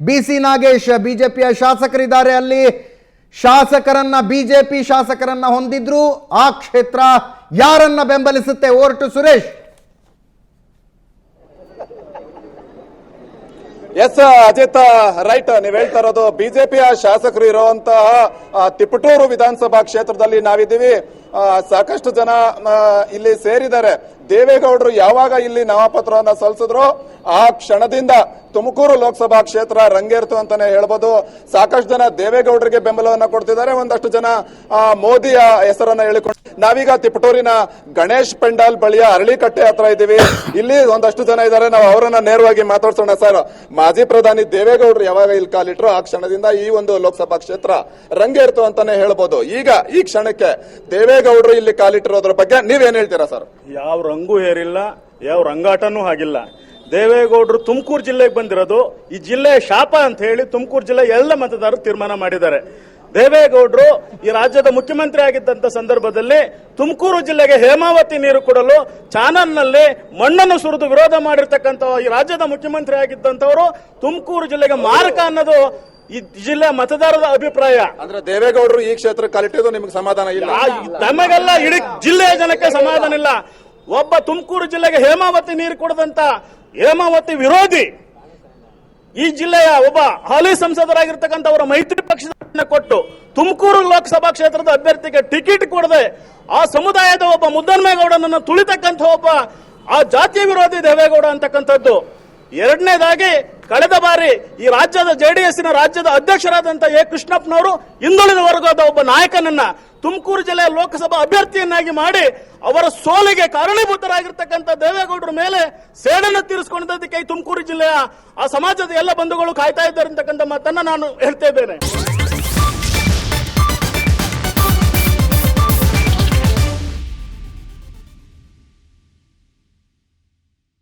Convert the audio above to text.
ಬಿಸಿ ನಾಗೇಶ್ ಬಿಜೆಪಿಯ ಶಾಸಕರಿದ್ದಾರೆ, ಅಲ್ಲಿ ಶಾಸಕರನ್ನ ಬಿಜೆಪಿ ಶಾಸಕರನ್ನ ಹೊಂದಿದ್ರು. ಆ ಕ್ಷೇತ್ರ ಯಾರನ್ನ ಬೆಂಬಲಿಸುತ್ತೆ? Over to Suresh. Yes Ajit, right, ನೀವ್ ಹೇಳ್ತಾ ಇರೋದು ಬಿಜೆಪಿಯ ಶಾಸಕರು ಇರುವಂತಹ ತಿಪಟೂರು ವಿಧಾನಸಭಾ ಕ್ಷೇತ್ರದಲ್ಲಿ ನಾವಿದ್ದೀವಿ. ಸಾಕಷ್ಟು ಜನ ಇಲ್ಲಿ ಸೇರಿದ್ದಾರೆ. ದೇವೇಗೌಡರು ಯಾವಾಗ ಇಲ್ಲಿ ನಾಮಪತ್ರವನ್ನ ಸಲ್ಲಿಸಿದ್ರು ಆ ಕ್ಷಣದಿಂದ ತುಮಕೂರು ಲೋಕಸಭಾ ಕ್ಷೇತ್ರ ರಂಗೇರ್ತು ಅಂತಾನೆ ಹೇಳ್ಬೋದು. ಸಾಕಷ್ಟು ಜನ ದೇವೇಗೌಡರಿಗೆ ಬೆಂಬಲವನ್ನ ಕೊಡ್ತಿದ್ದಾರೆ, ಒಂದಷ್ಟು ಜನ ಮೋದಿಯ ಹೆಸರನ್ನ ಹೇಳಿಕೊಂಡು. ನಾವೀಗ ತಿಪಟೂರಿನ ಗಣೇಶ್ ಪೆಂಡಾಲ್ ಬಳಿಯ ಅರಳಿಕಟ್ಟೆ ಹತ್ರ ಇದ್ದೀವಿ. ಇಲ್ಲಿ ಒಂದಷ್ಟು ಜನ ಇದ್ದಾರೆ, ನಾವು ಅವರನ್ನ ನೇರವಾಗಿ ಮಾತಾಡ್ಸೋಣ. ಸರ್, ಮಾಜಿ ಪ್ರಧಾನಿ ದೇವೇಗೌಡರು ಯಾವಾಗ ಇಲ್ಲಿ ಕಾಲಿಟ್ರು ಆ ಕ್ಷಣದಿಂದ ಈ ಒಂದು ಲೋಕಸಭಾ ಕ್ಷೇತ್ರ ರಂಗೇರ್ತು ಅಂತಾನೆ ಹೇಳ್ಬೋದು. ಈಗ ಈ ಕ್ಷಣಕ್ಕೆ ದೇವೇಗೌಡರು ಇಲ್ಲಿ ಕಾಲಿಟ್ಟಿರೋದ್ರ ಬಗ್ಗೆ ನೀವೇನ್ ಹೇಳ್ತೀರಾ ಸರ್? ಯಾವ ರಂಗು ಏರಿಲ್ಲ, ಯಾವ ರಂಗಾಟನೂ ಆಗಿಲ್ಲ. ದೇವೇಗೌಡರು ತುಮಕೂರು ಜಿಲ್ಲೆಗೆ ಬಂದಿರೋದು ಈ ಜಿಲ್ಲೆಯ ಶಾಪ ಅಂತ ಹೇಳಿ ತುಮಕೂರು ಜಿಲ್ಲೆ ಎಲ್ಲ ಮತದಾರರು ತೀರ್ಮಾನ ಮಾಡಿದ್ದಾರೆ. ದೇವೇಗೌಡರು ಈ ರಾಜ್ಯದ ಮುಖ್ಯಮಂತ್ರಿ ಆಗಿದ್ದಂತ ಸಂದರ್ಭದಲ್ಲಿ ತುಮಕೂರು ಜಿಲ್ಲೆಗೆ ಹೇಮಾವತಿ ನೀರು ಕೊಡಲು ಚಾನಲ್ನಲ್ಲಿ ಮಣ್ಣನ್ನು ಸುರಿದು ವಿರೋಧ ಮಾಡಿರ್ತಕ್ಕಂಥ ಈ ರಾಜ್ಯದ ಮುಖ್ಯಮಂತ್ರಿ ಆಗಿದ್ದಂತವರು ತುಮಕೂರು ಜಿಲ್ಲೆಗೆ ಮಾರಕ ಅನ್ನೋದು ಈ ಜಿಲ್ಲೆ ಮತದಾರರ ಅಭಿಪ್ರಾಯ. ಅಂದ್ರೆ ದೇವೇಗೌಡರು ಈ ಕ್ಷೇತ್ರ ಕಾಲಿಟ್ಟಿದ್ದು ನಿಮ್ಗೆ ಸಮಾಧಾನ ಇಲ್ಲ? ನಮಗೆಲ್ಲ ಇಡೀ ಜಿಲ್ಲೆಯ ಜನಕ್ಕೆ ಸಮಾಧಾನ ಇಲ್ಲ. ಒಬ್ಬ ತುಮಕೂರು ಜಿಲ್ಲೆಗೆ ಹೇಮಾವತಿ ನೀರು ಕೊಡದಂತ ಹೇಮಾವತಿ ವಿರೋಧಿ ಈ ಜಿಲ್ಲೆಯ ಒಬ್ಬ ಹಾಲಿ ಸಂಸದರಾಗಿರ್ತಕ್ಕಂಥವರ ಮೈತ್ರಿ ಪಕ್ಷದ ಕೊಟ್ಟು ತುಮಕೂರು ಲೋಕಸಭಾ ಕ್ಷೇತ್ರದ ಅಭ್ಯರ್ಥಿಗೆ ಟಿಕೆಟ್ ಕೊಡದೆ ಆ ಸಮುದಾಯದ ಒಬ್ಬ ಮುದ್ದನ್ಮೇಗೌಡನನ್ನು ತುಳಿತಕ್ಕಂಥ ಒಬ್ಬ ಆ ಜಾತಿಯ ವಿರೋಧಿ ದೇವೇಗೌಡ ಅಂತಕ್ಕಂಥದ್ದು. ಎರಡನೇದಾಗಿ, ಕಳೆದ ಬಾರಿ ಈ ರಾಜ್ಯದ ಜೆಡಿಎಸ್ನ ರಾಜ್ಯದ ಅಧ್ಯಕ್ಷರಾದಂತಹ ಎ ಕೃಷ್ಣಪ್ಪನವರು ಹಿಂದುಳಿದ ವರ್ಗದ ಒಬ್ಬ ನಾಯಕನನ್ನ ತುಮಕೂರು ಜಿಲ್ಲೆಯ ಲೋಕಸಭಾ ಅಭ್ಯರ್ಥಿಯನ್ನಾಗಿ ಮಾಡಿ ಅವರ ಸೋಲಿಗೆ ಕಾರಣೀಭೂತರಾಗಿರ್ತಕ್ಕಂಥ ದೇವೇಗೌಡರ ಮೇಲೆ ಸೇಡನ್ನು ತೀರಿಸಿಕೊಂಡಿದ್ದಕ್ಕೆ ಈ ತುಮಕೂರು ಜಿಲ್ಲೆಯ ಆ ಸಮಾಜದ ಎಲ್ಲ ಬಂಧುಗಳು ಕಾಯ್ತಾ ಇದ್ದಾರೆ ಅಂತಕ್ಕಂಥ ಮಾತನ್ನ ನಾನು ಹೇಳ್ತಾ ಇದ್ದೇನೆ.